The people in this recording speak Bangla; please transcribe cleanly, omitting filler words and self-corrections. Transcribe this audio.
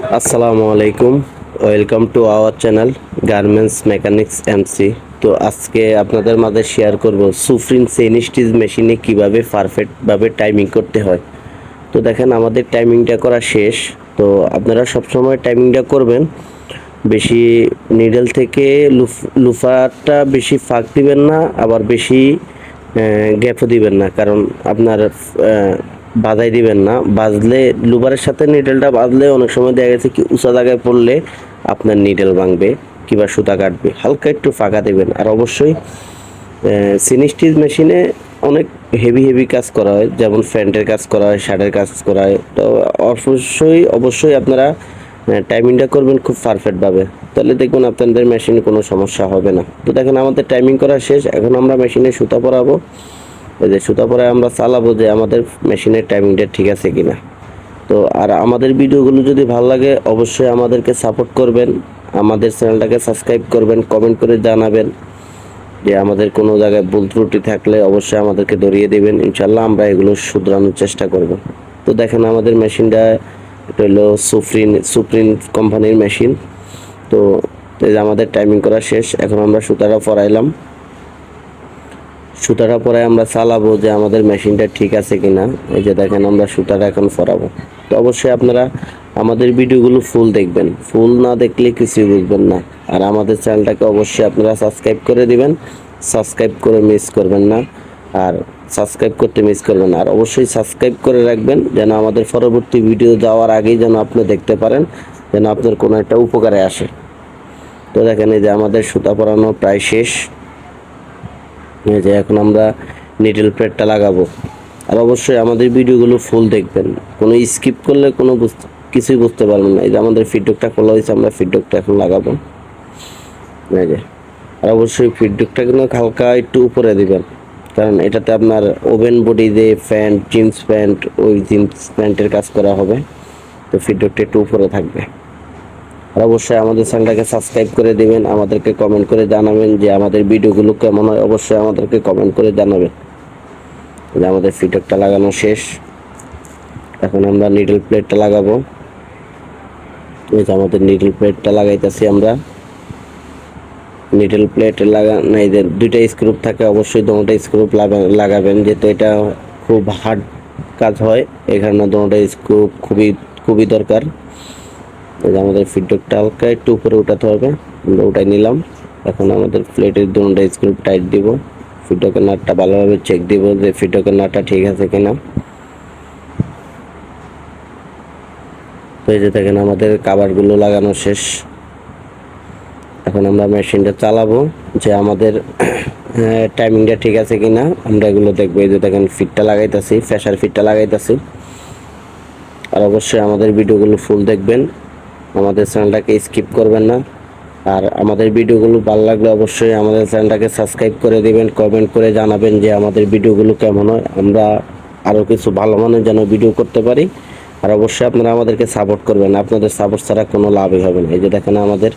আসসালামু আলাইকুম, welcome to our channel garments mechanics MC. তো আজকে আপনাদের মাঝে শেয়ার করব সুফ্রিন চেইন স্টিচ মেশিনে কিভাবে পারফেক্টভাবে টাইমিং করতে হয়। তো দেখেন আমাদের টাইমিংটা করা শেষ। তো আপনারা সবসময় টাইমিংটা করবেন, বেশি নিডল থেকে লুফারটা বেশি ফাঁক দিবেন না, আবার বেশি গ্যাপও দিবেন না, কারণ আপনার বাজাই দিবেন না। বাজলে লুবারের সাথে নিডেলটা বাজলে অনেক সময় দেখা গেছে কি উঁচা জায়গায় পড়লে আপনার নিডেল ভাঙবে কিংবা সুতা কাটবে। হালকা একটু ফাঁকা দেবেন। আর অবশ্যই সিনিস্টিজ মেশিনে অনেক হেভি হেভি কাজ করা হয়, যেমন ফ্যান্টের কাজ করা হয়, শার্টের কাজ করা হয়। তো অবশ্যই আপনারা টাইমিংটা করবেন খুব পারফেক্টভাবে, তাহলে দেখবেন আপনাদের মেশিনে কোনো সমস্যা হবে না। তো দেখেন আমাদের টাইমিং করা শেষ, এখন আমরা মেশিনে সুতা পরাবো। এই যে সুতা পরে আমরা চালাবো যে আমাদের মেশিনের টাইমিংটা ঠিক আছে কিনা। তো আর আমাদের ভিডিওগুলো যদি ভালো লাগে অবশ্যই আমাদেরকে সাপোর্ট করবেন, আমাদের চ্যানেলটাকে সাবস্ক্রাইব করবেন, কমেন্ট করে জানাবেন যে আমাদের কোনো জায়গায় ভুল ত্রুটি থাকলে অবশ্যই আমাদেরকে ধরিয়ে দেবেন। ইনশাল্লাহ আমরা এগুলো শুধরানোর চেষ্টা করব। তো দেখেন আমাদের মেশিনটা, এটা হলো সুপ্রিন কোম্পানির মেশিন। তো এই যে আমাদের টাইমিং করা শেষ, এখন আমরা সুতাটা পরাইলাম। সুতাটা পরে আমরা চালাবো যে আমাদের মেশিনটা ঠিক আছে কিনা। এই যে দেখেন আমরা সুতাটা এখন পরাবো। তো অবশ্যই আপনারা আমাদের ভিডিওগুলো ফুল দেখবেন, ফুল না দেখলে কিছুই বুঝবেন না। আর আমাদের চ্যানেলটাকে অবশ্যই আপনারা সাবস্ক্রাইব করে দিবেন, সাবস্ক্রাইব করে মিস করবেন না। আর সাবস্ক্রাইব করতে মিস করবেন না। আর অবশ্যই সাবস্ক্রাইব করে রাখবেন যেন আমাদের পরবর্তী ভিডিও যাওয়ার আগেই যেন আপনি দেখতে পারেন, যেন আপনার কোনো একটা উপকারে আসে। তো দেখেন এই যে আমাদের সুতা পরানো প্রায় শেষ। এই যে এখন আমরা নিডল প্লেটটা লাগাবো। আর অবশ্যই আমাদের ভিডিওগুলো ফুল দেখবেন, কোনো স্কিপ করলে কিছুই বুঝতে পারবেন না। এই যে আমাদের ফিডব্যাকটা খোলা হয়েছে, আমরা ফিডব্যাকটা এখন লাগাবো। এই যে, আর অবশ্যই ফিডব্যাকটা কিন্তু হালকা একটু উপরে দিবেন, কারণ এটাতে আপনার ওভেন বডি দিয়ে প্যান্ট, জিন্স প্যান্ট, ওই জিন্স প্যান্টের কাজ করা হবে। তো ফিডব্যাকটা একটু উপরে থাকবে। আর অবশ্যই আমাদের চ্যানেলটাকে সাবস্ক্রাইব করে দিবেন, আমাদেরকে কমেন্ট করে জানাবেন যে আমাদের ভিডিওগুলো কেমন হয়। অবশ্যই আমাদেরকে কমেন্ট করে জানাবেন। যে আমাদের ফিডব্যাকটা লাগানো শেষ, এখন আমরা নিডল প্লেটটা লাগাবো। এই যে আমাদের নিডল প্লেটটা লাগাইতেছি আমরা। নিডল প্লেট এই যে দুইটা স্ক্রু থাকে, অবশ্যই দুটোটা স্ক্রু লাগাবেন, যেহেতু এটা খুব হার্ড কাজ হয়, এখানে দুটোটা স্ক্রু খুবই দরকার। এই যে আমাদের ফিডব্যাকটা হালকা একটু উপরে উঠাতে হবে, আমরা উঠাই নিলাম। এখন আমাদের প্লেটের দুটোটা স্ক্রু টাইট দিব, ফিডব্যাকের নাটটা ভালোভাবে চেক দিব যে ফিডব্যাকের নাটটা ঠিক আছে কিনা। তো এই যে দেখেন আমাদের কাভারগুলো লাগানো শেষ, এখন আমরা মেশিনটা চালাবো যে আমাদের টাইমিংটা ঠিক আছে কিনা আমরা এগুলো দেখবো। এই যে দেখেন ফিটটা লাগাইতেছি, ফ্রেশার ফিটটা লাগাইতেছি। আর অবশ্যই আমাদের ভিডিওগুলো ফুল দেখবেন, আমাদের চ্যানেলটাকে স্কিপ করবেন না। আর আমাদের ভিডিওগুলো ভালো লাগলে অবশ্যই আমাদের চ্যানেলটাকে সাবস্ক্রাইব করে দিবেন, কমেন্ট করে জানাবেন যে আমাদের ভিডিওগুলো কেমন হয়, আমরা আরও কিছু ভালো মানের যেন ভিডিও করতে পারি। আর অবশ্যই আপনারা আমাদেরকে সাপোর্ট করবেন, আপনাদের সাপোর্ট ছাড়া কোনো লাভই হবে না। এই যে দেখেন আমাদের